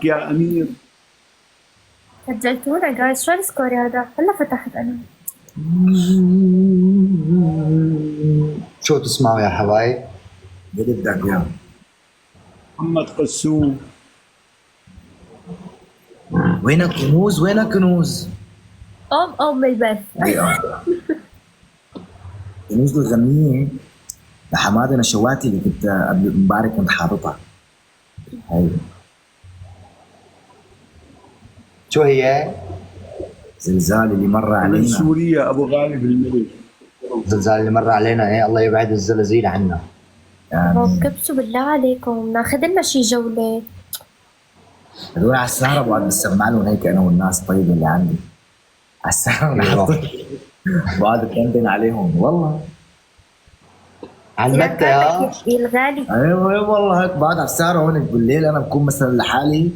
يا أمير. سجلتونا جايز، شو السكور هذا؟ هلا فتحت انا. شو تسمعوا يا حبايب؟ بدك يا محمد قسوم. وينك كنوز؟ وينك كنوز؟ ام بالبث. كنوز الغنية لحمادة نشواتي اللي كنت قبل امبارح كنت حاططها. هي شو هي؟ زلزال اللي مر من علينا. سوريا أبو غالب الملك. زلزال اللي مر علينا، ايه الله يبعد الزلازل عنا. طب كبسوا بالله عليكم، ناخذ لنا شي جولة. هدول على السهرة بقعد بسمع لهم هيك انا والناس الطيبة اللي عندي. على السهرة بقعد بكنتن عليهم والله. على المتى يا الغالي. ايوه والله هيك بقعد على السهرة هون بالليل، انا بكون مثلا لحالي